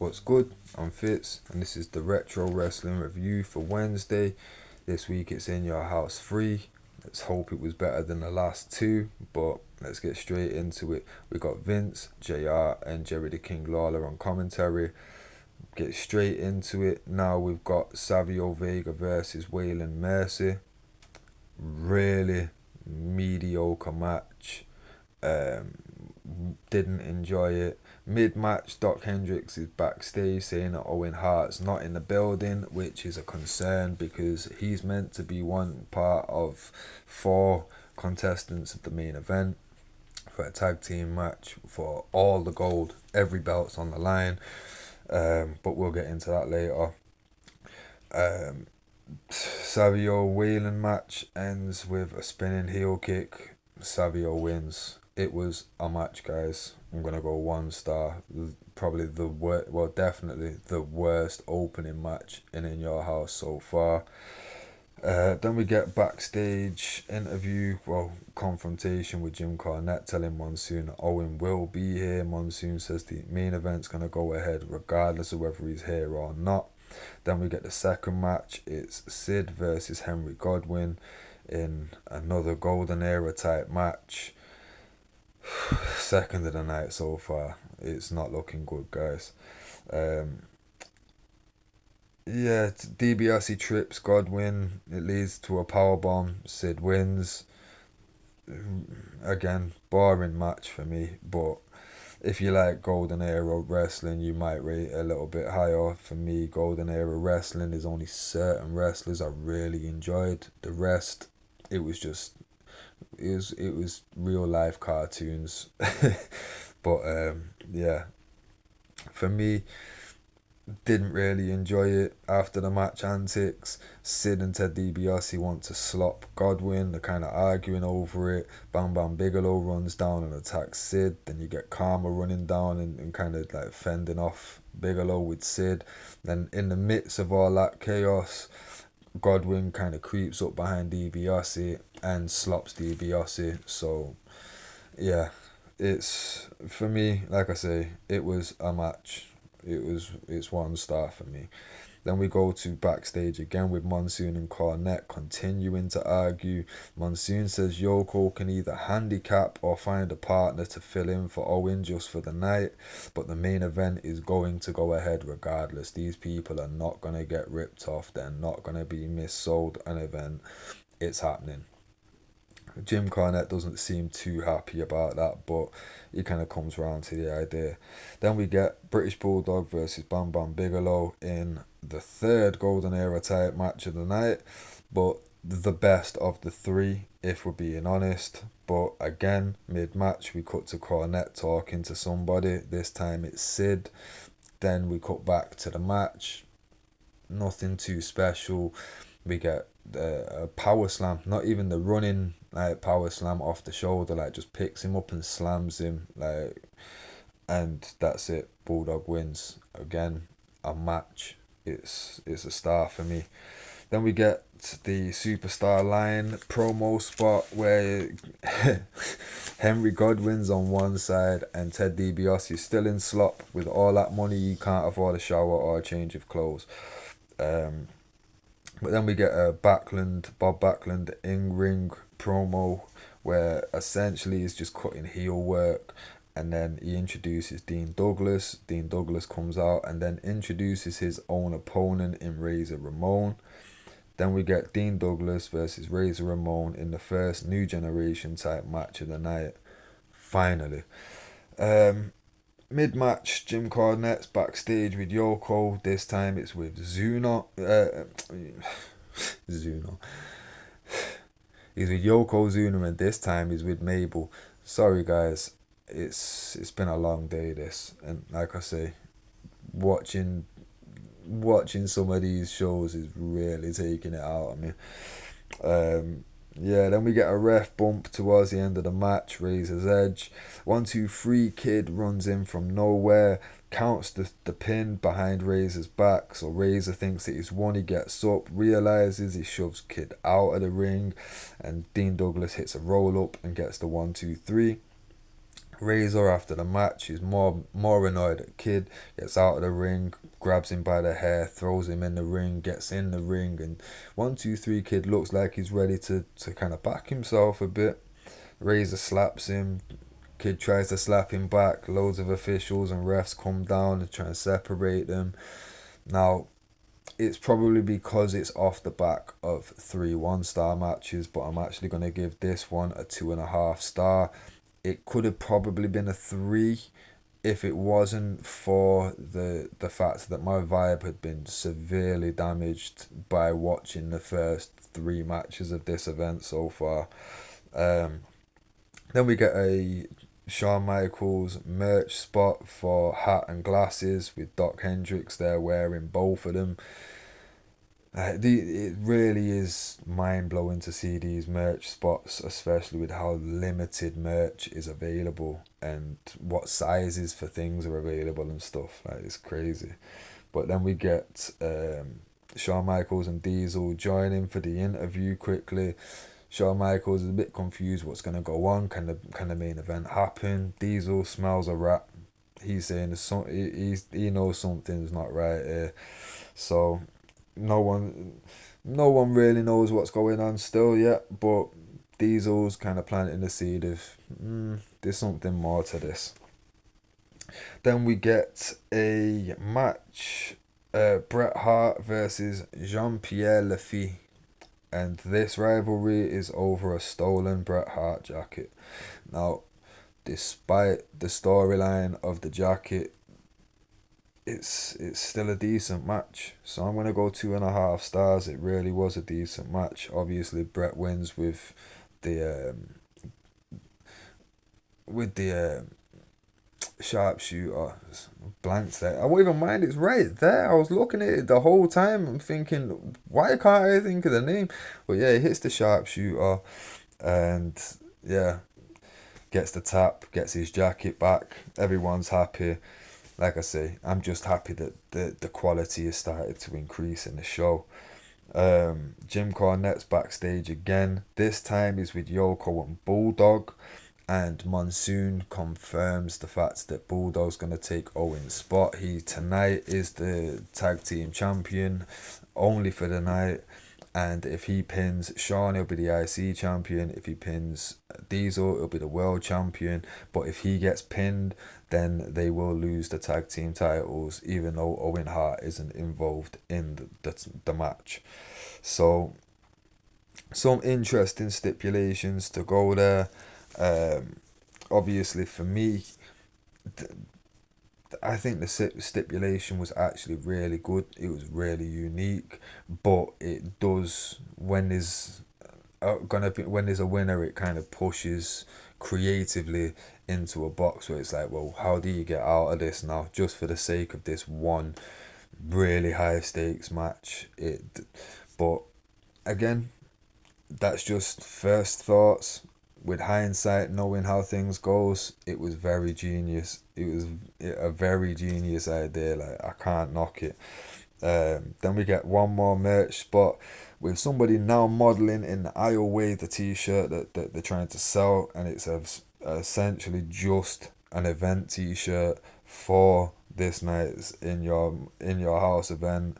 What's good? I'm Fitz, and this is the Retro Wrestling Review for Wednesday. This week it's in your house free. Let's hope it was better than the last two, but let's get straight into it. We got Vince, JR, and Jerry the King Lawler on commentary. Get straight into it. Now we've got Savio Vega versus Waylon Mercy. Really mediocre match. Um, didn't enjoy it. Mid-match, Doc Hendricks is backstage saying that Owen Hart's not in the building, which is a concern because he's meant to be one part of four contestants of the main event for a tag team match for all the gold. Every belt's on the line, but we'll get into that later. Savio Whalen match ends with a spinning heel kick. Savio wins. It was a match, guys. I'm gonna go 1 star. Probably the worst. Well, definitely the worst opening match in your house so far. Then we get backstage interview, confrontation with Jim Cornette telling Monsoon that Owen will be here. Monsoon says the main event's going to go ahead regardless of whether he's here or not. Then we get the second match. It's Sid versus Henry Godwin in another Golden Era type match. Second of the night so far. It's not looking good, guys. DiBiase trips Godwin. It leads to a powerbomb. Sid wins. Again, boring match for me, but if you like Golden Era Wrestling, you might rate it a little bit higher. For me, Golden Era Wrestling is only certain wrestlers I really enjoyed. The rest, it was just, it was real life cartoons. But yeah, for me, didn't really enjoy it after the match antics. Sid and Ted DiBiase want to slop Godwin. They're kind of arguing over it. Bam Bam Bigelow runs down and attacks Sid. Then you get Karma running down and kind of like fending off Bigelow with Sid. Then in the midst of all that chaos, Godwin kind of creeps up behind DiBiase and slops DiBiase. So yeah, it's, for me, like I say, it was a match. It's 1 star for me. Then we go to backstage again with Monsoon and Cornette continuing to argue. Monsoon says Yoko can either handicap or find a partner to fill in for Owen just for the night, but the main event is going to go ahead regardless. These people are not going to get ripped off. They're not going to be missold an event. It's happening. Jim Cornette doesn't seem too happy about that, but he kind of comes around to the idea. Then we get British Bulldog versus Bam Bam Bigelow in the third Golden Era type match of the night, but the best of the three, if we're being honest. But again, mid-match, we cut to Cornette talking to somebody. This time it's Sid. Then we cut back to the match. Nothing too special. We get a power slam, not even the running like power slam off the shoulder, like just picks him up and slams him, like, and that's it. Bulldog wins. Again, a match. It's a star for me. Then we get the Superstar Line promo spot where Henry Godwin's on one side and Ted DiBiase is still in slop with all that money. You can't afford a shower or a change of clothes. But then we get a Bob Backlund in-ring promo where essentially he's just cutting heel work, and then he introduces Dean Douglas. Dean Douglas comes out and then introduces his own opponent in Razor Ramon. Then we get Dean Douglas versus Razor Ramon in the first New Generation type match of the night. Finally. Mid-match, Jim Cornette's backstage with Yoko. This time it's with Zuno. Zuno. He's with Yoko Zuno, and this time he's with Mabel. Sorry, guys. It's been a long day, this. And like I say, watching some of these shows is really taking it out of me. Then we get a ref bump towards the end of the match. Razor's Edge. 1, 2, 3. Kid runs in from nowhere, counts the pin behind Razor's back. So Razor thinks that he's won. He gets up, realizes he shoves Kid out of the ring, and Dean Douglas hits a roll up and gets the 1, 2, 3. Razor after the match is more annoyed at Kid, gets out of the ring, grabs him by the hair, throws him in the ring, gets in the ring, and 1, 2, 3 Kid looks like he's ready to kind of back himself a bit. Razor slaps him, Kid tries to slap him back, loads of officials and refs come down and try and separate them. Now, it's probably because it's off the back of 3 1-star matches, but I'm actually going to give this one a 2.5 star. It could have probably been a 3 if it wasn't for the fact that my vibe had been severely damaged by watching the first 3 matches of this event so far. Um, then we get a Shawn Michaels merch spot for hat and glasses with Doc Hendricks there wearing both of them. It really is mind blowing to see these merch spots, especially with how limited merch is available and what sizes for things are available and stuff. Like, it's crazy. But then we get Shawn Michaels and Diesel joining for the interview quickly. Shawn Michaels is a bit confused what's gonna go on. Can the main event happen? Diesel smells a rat. He's saying he knows something's not right here. So no one no one really knows what's going on still yet, but Diesel's kind of planting the seed of there's something more to this. Then we get a match, Bret Hart versus Jean-Pierre Lafitte, and this rivalry is over a stolen Bret Hart jacket. Now, despite the storyline of the jacket, it's still a decent match. So I'm gonna go 2.5 stars. It really was a decent match. Obviously, Bret wins the with the sharpshooter. Blanked there. I won't even mind. It's right there. I was looking at it the whole time. I'm thinking, why can't I think of the name? But yeah, he hits the sharpshooter, and yeah, gets the tap, gets his jacket back. Everyone's happy. Like I say, I'm just happy that the quality has started to increase in the show. Jim Cornette's backstage again. This time he's with Yoko and Bulldog, and Monsoon confirms the fact that Bulldog's gonna take Owen's spot. He tonight is the tag team champion, only for the night. And if he pins Shawn, he'll be the IC champion. If he pins Diesel, he'll be the world champion. But if he gets pinned, then they will lose the tag team titles, even though Owen Hart isn't involved in the match. So, some interesting stipulations to go there. Um, Obviously, for me, I think the stipulation was actually really good. It was really unique, but it does when there's when there's a winner, it kind of pushes creatively into a box where it's like, well, how do you get out of this now? Just for the sake of this one really high stakes match, but again, that's just first thoughts. With hindsight, knowing how things goes, it was very genius. It was a very genius idea. Like, I can't knock it. Then we get one more merch spot with somebody now modeling in the I'll Wave the t-shirt that they're trying to sell, and it's essentially just an event t-shirt for this night's in your house event.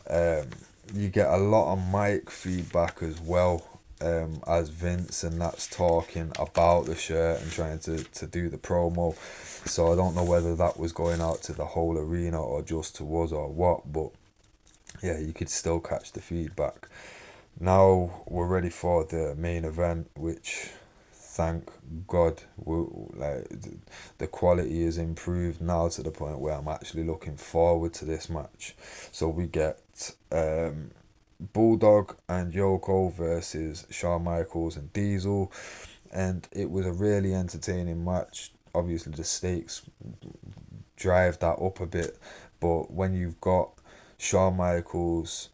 Um, you get a lot of mic feedback as well, as Vince and that's talking about the shirt and trying to do the promo. So I don't know whether that was going out to the whole arena or just to us or what, but yeah, you could still catch the feedback. Now we're ready for the main event, which thank God, like the quality is improved now to the point where I'm actually looking forward to this match. So we get Bulldog and Yoko versus Shawn Michaels and Diesel, and it was a really entertaining match. Obviously, the stakes drive that up a bit, but when you've got Shawn Michaels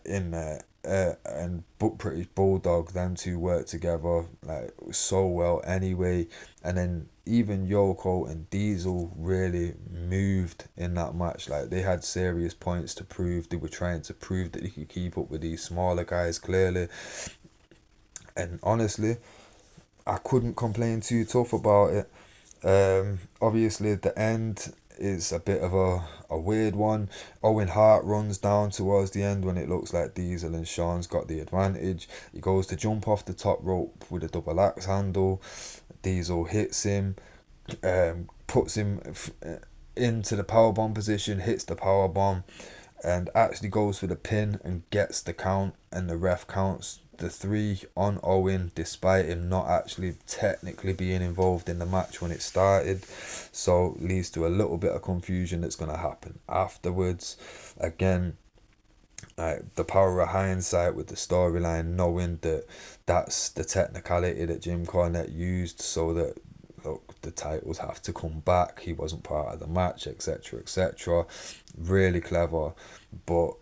in there, and British Bulldog, them two work together like so well anyway. And then even Yoko and Diesel really moved in that match. Like, they had serious points to prove. They were trying to prove that they could keep up with these smaller guys clearly. And honestly, I couldn't complain too tough about it. Obviously, the end is a bit of a weird one. Owen Hart runs down towards the end when it looks like Diesel and Sean's got the advantage. He goes to jump off the top rope with a double axe handle. Diesel hits him, puts him into the powerbomb position, hits the powerbomb, and actually goes for the pin and gets the count, and the ref counts the three on Owen despite him not actually technically being involved in the match when it started. So leads to a little bit of confusion that's going to happen afterwards. Again, the power of hindsight with the storyline, knowing that that's the technicality that Jim Cornette used so that, look, the titles have to come back. He wasn't part of the match, etc., etc. Really clever, but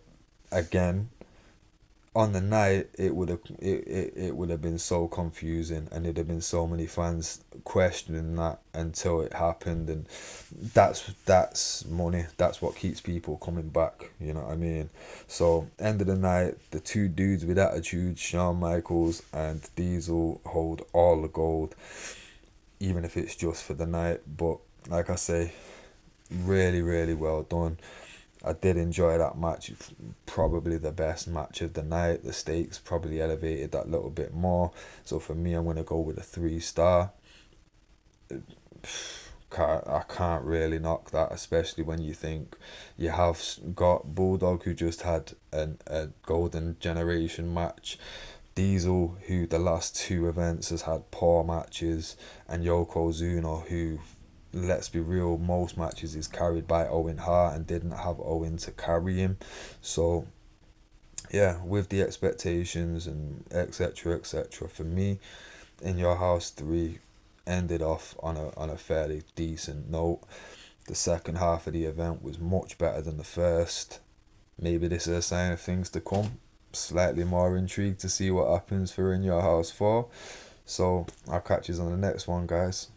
again, on the night it would have been so confusing, and there'd have been so many fans questioning that until it happened, and that's money. That's what keeps people coming back, you know what I mean? So end of the night, the two dudes with attitude, Shawn Michaels and Diesel, hold all the gold, even if it's just for the night. But like I say, really, really well done. I did enjoy that match. Probably the best match of the night. The stakes probably elevated that little bit more. So for me, I'm gonna go with a 3 star. I can't really knock that, especially when you think you have got Bulldog, who just had a golden generation match, Diesel, who the last two events has had poor matches, and Yokozuna, who, let's be real, most matches is carried by Owen Hart and didn't have Owen to carry him. So yeah, with the expectations and etc etc, for me, In Your House 3 ended off on a fairly decent note. The second half of the event was much better than the first. Maybe this is a sign of things to come. Slightly more intrigued to see what happens for In Your House 4. So I'll catch you on the next one, guys.